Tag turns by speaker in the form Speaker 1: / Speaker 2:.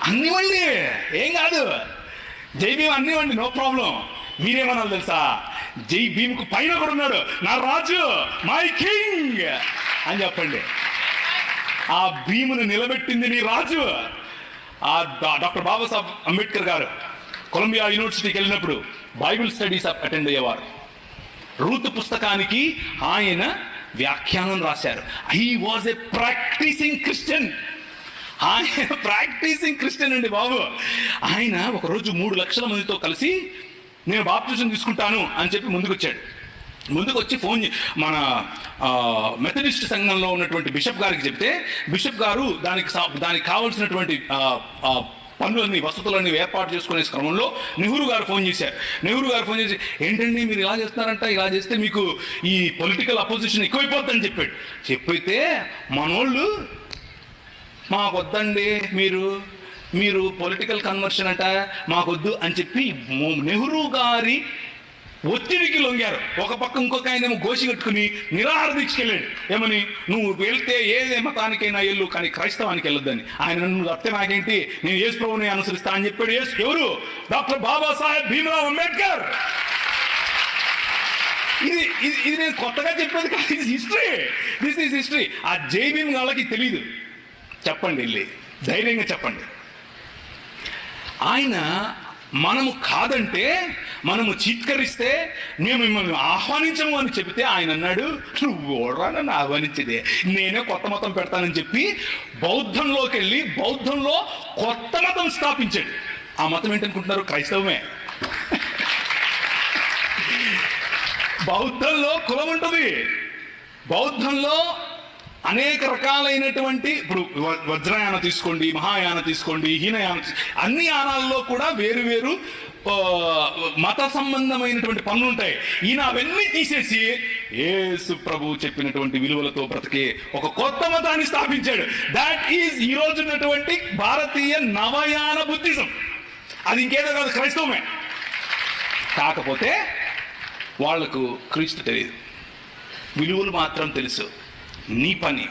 Speaker 1: అన్నివ్వండి, ఏం కాదు, జై భీమ్ అన్నివ్వండి, నో ప్రాబ్లం. మీరేమన్నా తెలుసా, జై భీమ్కు పైన కూడా ఉన్నాడు, నా రాజు, మై కింగ్ అని చెప్పండి. ఆ భీమును నిలబెట్టింది నీ రాజు. ఆ డాక్టర్ బాబాసాహెబ్ అంబేద్కర్ గారు కొలంబియా యూనివర్సిటీకి వెళ్ళినప్పుడు బైబిల్ స్టడీస్ అటెండ్ అయ్యేవారు. రూతు పుస్తకానికి ఆయన వ్యాఖ్యానం రాశారు. He was a practising Christian. ఆయన ప్రాక్టీసింగ్ క్రిస్టియన్ అండి బాబు. ఆయన ఒకరోజు 3 లక్షల మందితో కలిసి నేను బాప్టిజం తీసుకుంటాను అని చెప్పి ముందుకు వచ్చి మన మెథడిస్ట్ సంఘంలో ఉన్నటువంటి బిషప్ గారికి చెప్తే, బిషప్ గారు దానికి కావాల్సినటువంటి పనులన్నీ, వసతులన్నీ ఏర్పాటు చేసుకునే క్రమంలో నెహ్రూ గారు ఫోన్ చేసి, ఏంటండి మీరు ఇలా చేస్తున్నారంట, ఇలా చేస్తే మీకు ఈ పొలిటికల్ అపోజిషన్ ఎక్కువైపోతుందని చెప్పైతే మనోళ్ళు మాకొద్దండి, మీరు పొలిటికల్ కన్వర్షన్ అంట మాకొద్దు అని చెప్పి నెహ్రూ గారి ఒత్తిడికి లొంగారు. ఒక పక్క ఇంకొక ఆయనేమో గోసి కట్టుకుని నిరాహార దీక్షకెళ్ళాడు. ఏమని, నువ్వు వెళ్తే ఏ మతానికైనా వెళ్ళు, కానీ క్రైస్తవానికి వెళ్ళొద్దని. ఆయన నన్ను అత్తే నాకేంటి, నేను యేసు ప్రభువుని అనుసరిస్తా అని చెప్పాడు. ఎవరు? డాక్టర్ బాబాసాహెబ్ భీమ్రావ్ అంబేద్కర్. ఇది నేను కొత్తగా చెప్పేది కాదు, ఇది హిస్టరీ. This is history. ఆ జై భీమ్ వాళ్ళకి తెలీదు. చెప్పండి, వెళ్ళి ధైర్యంగా చెప్పండి. ఆయన మనము కాదంటే, మనము చీత్కరిస్తే, మేము మిమ్మల్ని ఆహ్వానించము అని చెబితే ఆయన అన్నాడు, నువ్వు ఓడరా నన్ను ఆహ్వానించేదే, నేనే కొత్త మతం పెడతానని చెప్పి బౌద్ధంలోకి వెళ్ళి బౌద్ధంలో కొత్త మతం స్థాపించాడు. ఆ మతం ఏంటనుకుంటున్నారు? క్రైస్తవమే. బౌద్ధంలో కులం ఉంటుంది. బౌద్ధంలో అనేక రకాలైనటువంటి, ఇప్పుడు వజ్రయాన తీసుకోండి, మహాయాన తీసుకోండి, హీనయాన, అన్ని యానాల్లో కూడా వేరు మత సంబంధమైనటువంటి పనులు ఉంటాయి. ఈయన అవన్నీ తీసేసి యేసు ప్రభు చెప్పినటువంటి విలువలతో బ్రతికే ఒక కొత్త మతాన్ని స్థాపించాడు. దాట్ ఈజ్ ఈ రోజు ఉన్నటువంటి భారతీయ నవయాన బుద్ధిజం. అది ఇంకేదో కాదు, క్రైస్తవమే. కాకపోతే వాళ్లకు క్రీస్తు తెలియదు, విలువలు మాత్రం తెలుసు. నీ పని,